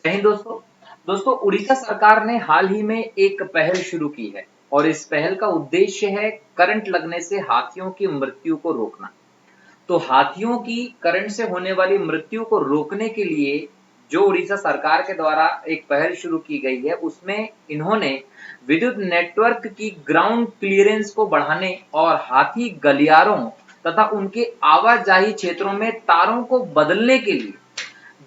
जय हिंद दोस्तों। दोस्तों, उड़ीसा सरकार ने हाल ही में एक पहल शुरू की है और इस पहल का उद्देश्य है करंट लगने से हाथियों की मृत्यु को रोकना। तो हाथियों की करंट से होने वाली मृत्यु को रोकने के लिए जो उड़ीसा सरकार के द्वारा एक पहल शुरू की गई है, उसमें इन्होंने विद्युत नेटवर्क की ग्राउंड क्लियरेंस को बढ़ाने और हाथी गलियारों तथा उनके आवाजाही क्षेत्रों में तारों को बदलने के लिए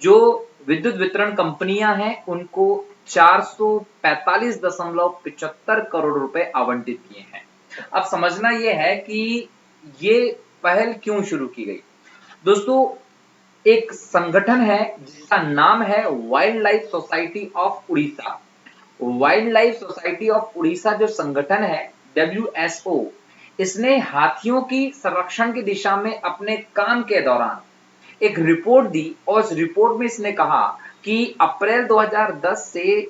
जो विद्युत वितरण कंपनियां हैं उनको 445.75 करोड़ रुपए आवंटित किए हैं। अब समझना यह है कि ये पहल क्यों शुरू की गई। दोस्तों, एक संगठन है जिसका नाम है wild life society of Orissa. Wild life society of Orissa जो संगठन है, WSO, इसने हाथियों की संरक्षण की दिशा में अपने काम के दौरान एक रिपोर्ट दी और इस रिपोर्ट में इसने कहा कि अप्रैल 2010 से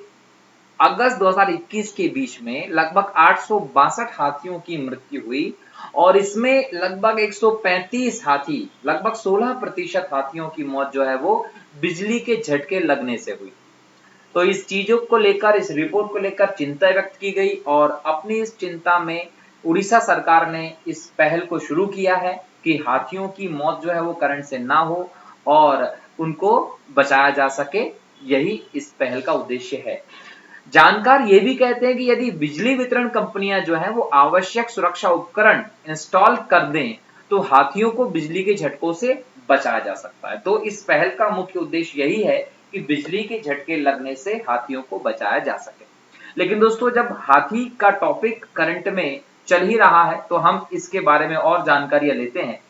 अगस्त 2021 के बीच में लगभग 862 हाथियों की मृत्यु हुई और इसमें लगभग 135 हाथी, लगभग 16% हाथियों की मौत जो है वो बिजली के झटके लगने से हुई। तो इस चीजों को लेकर, इस रिपोर्ट को लेकर चिंता व्यक्त की गई और अपनी इस चिंता में उड़ीसा सरकार ने इस पहल को शुरू किया है कि हाथियों की मौत जो है वो करंट से ना हो और उनको बचाया जा सके। यही इस पहल का उद्देश्य है। जानकार ये भी कहते हैं कि यदि बिजली वितरण कंपनियां जो है वो आवश्यक सुरक्षा उपकरण इंस्टॉल कर दें तो हाथियों को बिजली के झटकों से बचाया जा सकता है। तो इस पहल का मुख्य उद्देश्य यही है कि बिजली के झटके लगने से हाथियों को बचाया जा सके। लेकिन दोस्तों, जब हाथी का टॉपिक करंट में चल ही रहा है तो हम इसके बारे में और जानकारियां लेते हैं।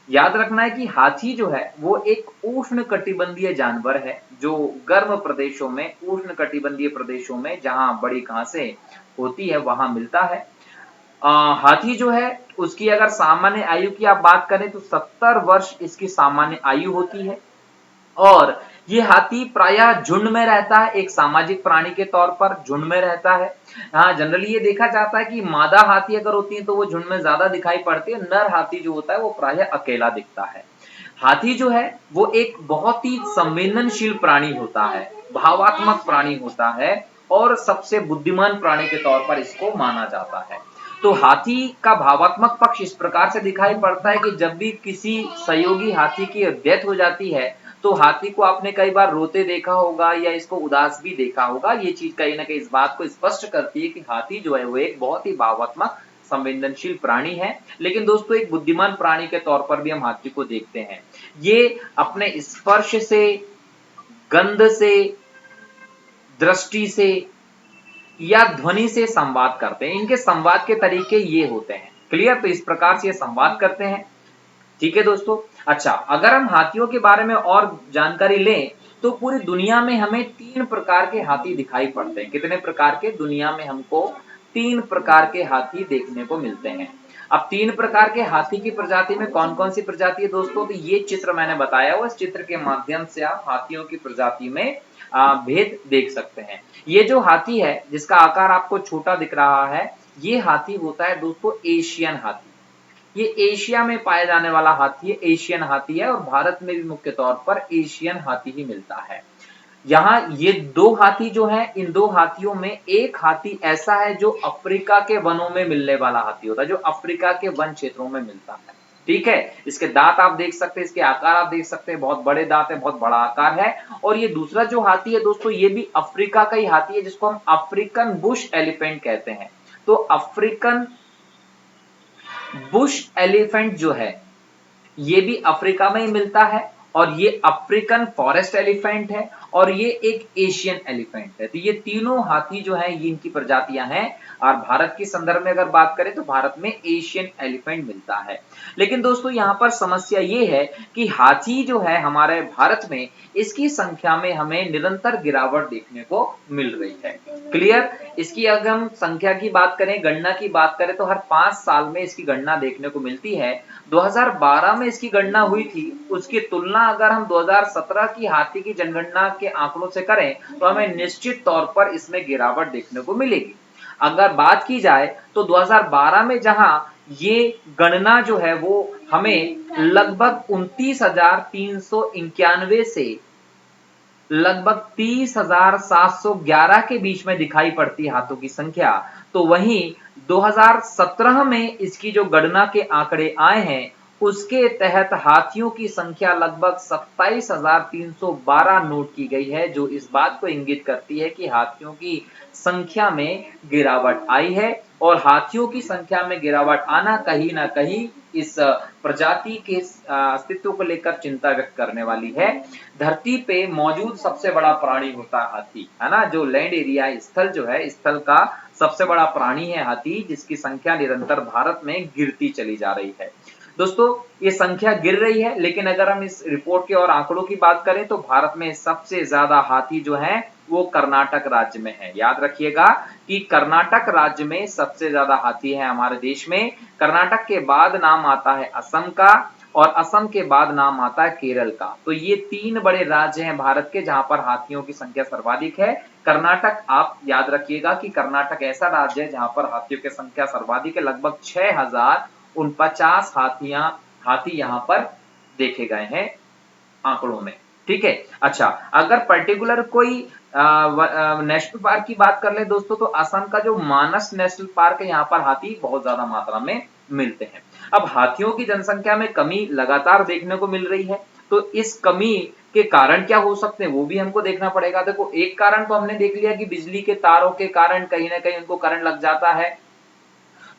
याद रखना है कि हाथी जो है वो एक उष्ण कटिबंधीय जानवर है जो गर्म प्रदेशों में, उष्ण कटिबंधीय प्रदेशों में जहां बड़ी घासें होती है वहां मिलता है। हाथी जो है उसकी अगर सामान्य आयु की आप बात करें तो 70 वर्ष इसकी सामान्य आयु होती है और ये हाथी प्रायः झुंड में रहता है, एक सामाजिक प्राणी के तौर पर झुंड में रहता है। हाँ, जनरली ये देखा जाता है कि मादा हाथी अगर होती है तो वो झुंड में ज्यादा दिखाई पड़ती है, नर हाथी जो होता है वो प्रायः अकेला दिखता है। हाथी जो है वो एक बहुत ही संवेदनशील प्राणी होता है, भावात्मक प्राणी होता है और सबसे बुद्धिमान प्राणी के तौर पर इसको माना जाता है। तो हाथी का भावात्मक पक्ष इस प्रकार से दिखाई पड़ता है कि जब भी किसी सहयोगी हाथी की डेथ हो जाती है तो हाथी को आपने कई बार रोते देखा होगा या इसको उदास भी देखा होगा। ये चीज कहीं ना कहीं इस बात को स्पष्ट करती है कि हाथी जो है वो एक बहुत ही भावात्मक संवेदनशील प्राणी है। लेकिन दोस्तों, एक बुद्धिमान प्राणी के तौर पर भी हम हाथी को देखते हैं। ये अपने स्पर्श से, गंध से, दृष्टि से या ध्वनि से संवाद करते हैं। इनके संवाद के तरीके ये होते हैं। क्लियर? तो इस प्रकार से ये संवाद करते हैं। ठीक है दोस्तों। अच्छा, अगर हम हाथियों के बारे में और जानकारी लें तो पूरी दुनिया में हमें 3 प्रकार के हाथी दिखाई पड़ते हैं। कितने प्रकार के? दुनिया में हमको 3 प्रकार के हाथी देखने को मिलते हैं। अब 3 प्रकार के हाथी की प्रजाति में कौन कौन सी प्रजाति है दोस्तों? तो ये चित्र मैंने बताया हुआ, इस चित्र के माध्यम से आप हाथियों की प्रजाति में भेद देख सकते हैं। ये जो हाथी है जिसका आकार आपको छोटा दिख रहा है, ये हाथी होता है दोस्तों एशियन हाथी। ये एशिया में पाया जाने वाला हाथी है, एशियन हाथी है और भारत में भी मुख्य तौर पर एशियन हाथी ही मिलता है। यहाँ ये 2 हाथी जो हैं, इन 2 हाथियों में एक हाथी ऐसा है जो अफ्रीका के वनों में मिलने वाला हाथी होता है, जो अफ्रीका के वन क्षेत्रों में मिलता है। ठीक है, इसके दांत आप देख सकते हैं, इसके आकार आप देख सकते हैं, बहुत बड़े दांत है, बहुत बड़ा आकार है। और ये दूसरा जो हाथी है दोस्तों, ये भी अफ्रीका का ही हाथी है जिसको हम अफ्रीकन बुश एलिफेंट कहते हैं। तो अफ्रीकन बुश एलिफेंट जो है ये भी अफ्रीका में ही मिलता है और ये अफ्रीकन फॉरेस्ट एलिफेंट है और ये एक एशियन एलिफेंट है। तो ये तीनों हाथी जो है ये इनकी प्रजातियां हैं और भारत के संदर्भ में अगर बात करें तो भारत में एशियन एलिफेंट मिलता है। लेकिन दोस्तों, यहाँ पर समस्या ये है कि हाथी जो है हमारे भारत में, इसकी संख्या में हमें निरंतर गिरावट देखने को मिल रही है। क्लियर? इसकी अगर हम संख्या की बात करें, गणना की बात करें तो हर 5 साल में इसकी गणना देखने को मिलती है। 2012 में इसकी गणना हुई थी, उसकी तुलना अगर हम 2017 की हाथी की जनगणना के आंकड़ों से करें तो हमें निश्चित तौर पर इसमें गिरावट देखने को मिलेगी। अगर बात की जाए तो 2012 में जहां ये गणना जो है वो हमें लगभग 29,391 से लगभग 30,711 के बीच में दिखाई पड़ती है हाथियों की संख्या। तो वहीं 2017 में इसकी जो गणना के आंकड़े आए हैं, उसके तहत हाथियों की संख्या लगभग 27,312 नोट की गई है, जो इस बात को इंगित करती है कि हाथियों की संख्या में गिरावट आई है। और हाथियों की संख्या में गिरावट आना कहीं ना कहीं इस प्रजाति के अस्तित्व को लेकर चिंता व्यक्त करने वाली है। धरती पे मौजूद सबसे बड़ा प्राणी होता है हाथी, है ना, जो लैंड एरिया स्थल जो है, स्थल का सबसे बड़ा प्राणी है हाथी, जिसकी संख्या निरंतर भारत में गिरती चली जा रही है। दोस्तों, ये संख्या गिर रही है, लेकिन अगर हम इस रिपोर्ट के और आंकड़ों की बात करें तो भारत में सबसे ज्यादा हाथी जो है वो कर्नाटक राज्य में है। याद रखिएगा कि कर्नाटक राज्य में सबसे ज्यादा हाथी है हमारे देश में। कर्नाटक के बाद नाम आता है असम का, और असम के बाद नाम आता है केरल का। तो ये 3 बड़े राज्य हैं भारत के जहां पर हाथियों की संख्या सर्वाधिक है। कर्नाटक, आप याद रखिएगा कि कर्नाटक ऐसा राज्य है जहां पर हाथियों की संख्या सर्वाधिक है। लगभग 6,049 हाथी यहां पर देखे गए हैं आंकड़ों में। ठीक है। अच्छा, अगर पर्टिकुलर कोई नेशनल पार्क की बात कर ले दोस्तों, तो असम का जो मानस नेशनल पार्क है, यहाँ पर हाथी बहुत ज्यादा मात्रा में मिलते हैं। अब हाथियों की जनसंख्या में कमी लगातार देखने को मिल रही है, तो इस कमी के कारण क्या हो सकते हैं वो भी हमको देखना पड़ेगा। देखो, एक कारण तो हमने देख लिया कि बिजली के तारों के कारण कहीं ना कहीं उनको करंट लग जाता है,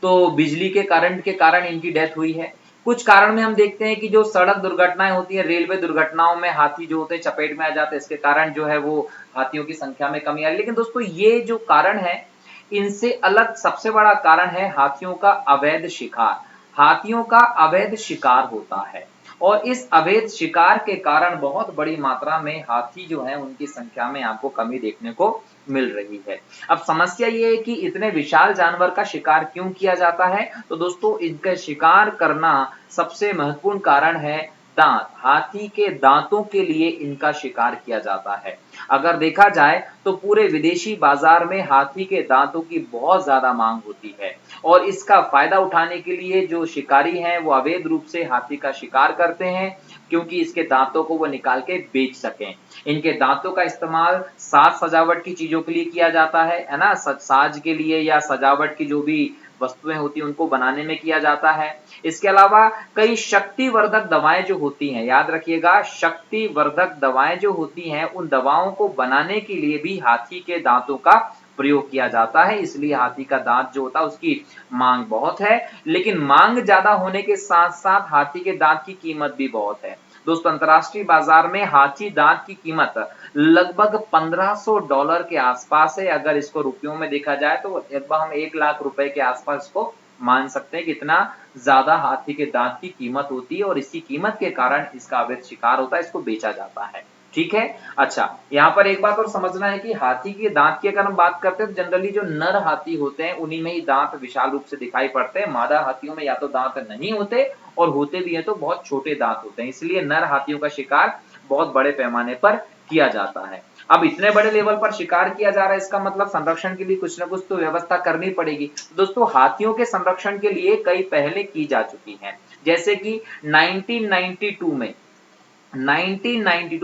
तो बिजली के करंट के कारण इनकी डेथ हुई है। कुछ कारण में हम देखते हैं कि जो सड़क दुर्घटनाएं होती है, रेलवे दुर्घटनाओं में हाथी जो होते हैं चपेट में आ जाते हैं, इसके कारण जो है वो हाथियों की संख्या में कमी आई। लेकिन दोस्तों, ये जो कारण है, इनसे अलग सबसे बड़ा कारण है हाथियों का अवैध शिकार। हाथियों का अवैध शिकार होता है, और इस अवैध शिकार के कारण बहुत बड़ी मात्रा में हाथी जो है उनकी संख्या में आपको कमी देखने को मिल रही है। अब समस्या ये है कि इतने विशाल जानवर का शिकार क्यों किया जाता है? तो दोस्तों, इनका शिकार करना सबसे महत्वपूर्ण कारण है दांत। हाथी के दांतों के लिए इनका शिकार किया जाता है। अगर देखा जाए तो पूरे विदेशी बाजार में हाथी के दांतों की बहुत ज्यादा मांग होती है, और इसका फायदा उठाने के लिए जो शिकारी हैं वो अवैध रूप से हाथी का शिकार करते हैं, क्योंकि इसके दांतों को वो निकाल के बेच सकें। इनके दांतों का इस्तेमाल साज सजावट की चीजों के लिए किया जाता है ना, साज के लिए या सजावट की जो भी वस्तुएं होती हैं उनको बनाने में किया जाता है। इसके अलावा कई शक्तिवर्धक दवाएं जो होती हैं, याद रखिएगा, शक्तिवर्धक दवाएं जो होती हैं, उन दवाओं को बनाने के लिए भी हाथी के दांतों का प्रयोग किया जाता है। इसलिए हाथी का दांत जो होता है उसकी मांग बहुत है। लेकिन मांग ज्यादा होने के साथ साथ हाथी के दांत की कीमत भी बहुत है। दोस्तों, अंतरराष्ट्रीय बाजार में हाथी दांत की कीमत लगभग $1500 के आसपास है। अगर इसको रुपयों में देखा जाए तो लगभग हम 1 लाख रुपए के आसपास इसको मान सकते हैं, कितना ज्यादा हाथी के दांत की कीमत होती है, और इसी कीमत के कारण इसका अवैध शिकार होता है, इसको बेचा जाता है। ठीक है। अच्छा, यहाँ पर एक बात और समझना है कि हाथी के दांत की अगर हम बात करते हैं तो जनरली जो नर हाथी होते हैं उन्हीं में ही दांत विशाल रूप से दिखाई पड़ते हैं। मादा हाथियों में या तो दांत नहीं होते, और होते भी हैं तो बहुत छोटे दांत होते हैं। इसलिए नर हाथियों का शिकार बहुत बड़े पैमाने पर किया जाता है। अब इतने बड़े लेवल पर शिकार किया जा रहा है, इसका मतलब संरक्षण के लिए कुछ ना कुछ तो व्यवस्था करनी पड़ेगी। दोस्तों, हाथियों के संरक्षण के लिए कई पहले की जा चुकी हैं, जैसे कि 1992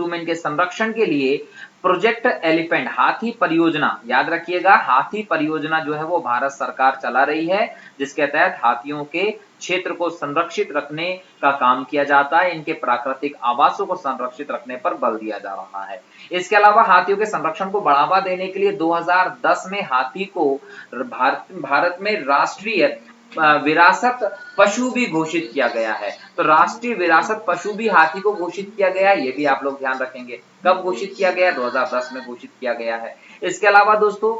में इनके संरक्षण के लिए प्रोजेक्ट एलिफेंट हाथी परियोजना, याद रखिएगा, हाथी परियोजना जो है वो भारत सरकार चला रही है, जिसके तहत हाथियों के क्षेत्र को संरक्षित रखने का काम किया जाता है। इनके प्राकृतिक आवासों को संरक्षित रखने पर बल दिया जा रहा है। इसके अलावा हाथियों के संरक्षण को बढ़ावा देने के लिए 2010 में हाथी को भारत में राष्ट्रीय विरासत पशु भी घोषित किया गया है। तो राष्ट्रीय विरासत पशु भी हाथी को घोषित किया गया है, ये भी आप लोग ध्यान रखेंगे। कब घोषित किया गया? 2010 में घोषित किया गया है। इसके अलावा दोस्तों,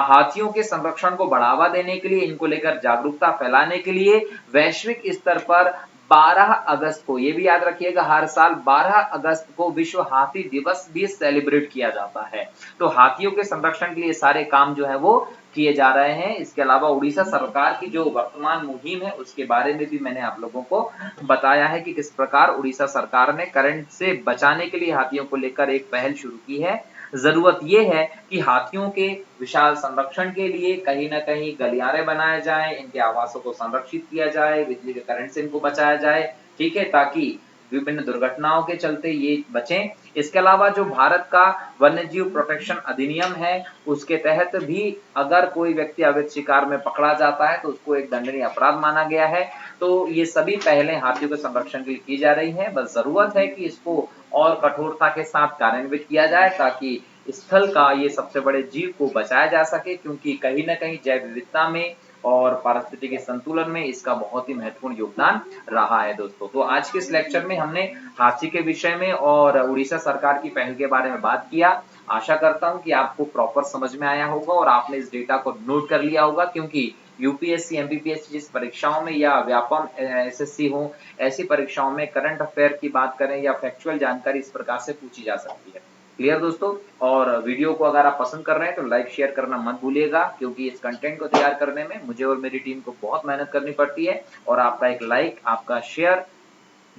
हाथियों के संरक्षण को बढ़ावा देने के लिए, इनको लेकर जागरूकता फैलाने के लिए वैश्विक स्तर पर 12 अगस्त को, ये भी याद रखिएगा, हर साल 12 अगस्त को विश्व हाथी दिवस भी सेलिब्रेट किया जाता है। तो हाथियों के संरक्षण के लिए सारे काम जो है वो किए जा रहे हैं। इसके अलावा उड़ीसा सरकार की जो वर्तमान मुहिम है उसके बारे में भी मैंने आप लोगों को बताया है कि किस प्रकार उड़ीसा सरकार ने करंट से बचाने के लिए हाथियों को लेकर एक पहल शुरू की है। जरूरत यह है कि हाथियों के विशाल संरक्षण के लिए कहीं ना कहीं गलियारे बनाए जाएं, इनके आवासों को संरक्षित किया जाए, बिजली के करंट से इनको बचाया जाए। ठीक है, ताकि विभिन्न दुर्घटनाओं के चलते ये बचें। इसके अलावा जो भारत का वन्यजीव प्रोटेक्शन अधिनियम है उसके तहत भी अगर कोई व्यक्ति अवैध शिकार में पकड़ा जाता है तो उसको एक दंडनीय अपराध माना गया है। तो ये सभी पहलें हाथियों के संरक्षण के लिए की जा रही है, बस जरूरत है कि इसको और कठोरता के साथ कार्यान्वित किया जाए ताकि स्थल का ये सबसे बड़े जीव को बचाया जा सके, क्योंकि कहीं न कहीं जैव विविधता में और पारिस्थितिकी संतुलन में इसका बहुत ही महत्वपूर्ण योगदान रहा है दोस्तों। तो आज के इस लेक्चर में हमने हाथी के विषय में और उड़ीसा सरकार की पहल के बारे में बात किया। आशा करता हूँ कि आपको प्रॉपर समझ में आया होगा और आपने इस डेटा को नोट कर लिया होगा, क्योंकि यूपीएससी, एमपीपीएससी जिस परीक्षाओं में या व्यापम एसएससी हो, ऐसी परीक्षाओं में करंट अफेयर की बात करें या फैक्चुअल जानकारी इस प्रकार से पूछी जा सकती है। क्लियर दोस्तों? और वीडियो को अगर आप पसंद कर रहे हैं तो लाइक शेयर करना मत भूलिएगा, क्योंकि इस कंटेंट को तैयार करने में मुझे और मेरी टीम को बहुत मेहनत करनी पड़ती है और आपका एक लाइक, आपका शेयर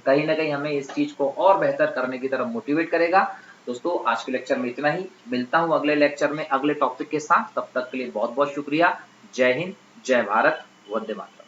कहीं न कहीं हमें इस चीज को और बेहतर करने की तरफ मोटिवेट करेगा। दोस्तों आज के लेक्चर में इतना ही, मिलता हूँ अगले लेक्चर में अगले टॉपिक के साथ, तब तक के लिए बहुत बहुत शुक्रिया। जय हिंद, जय भारत, वंदे मातरम।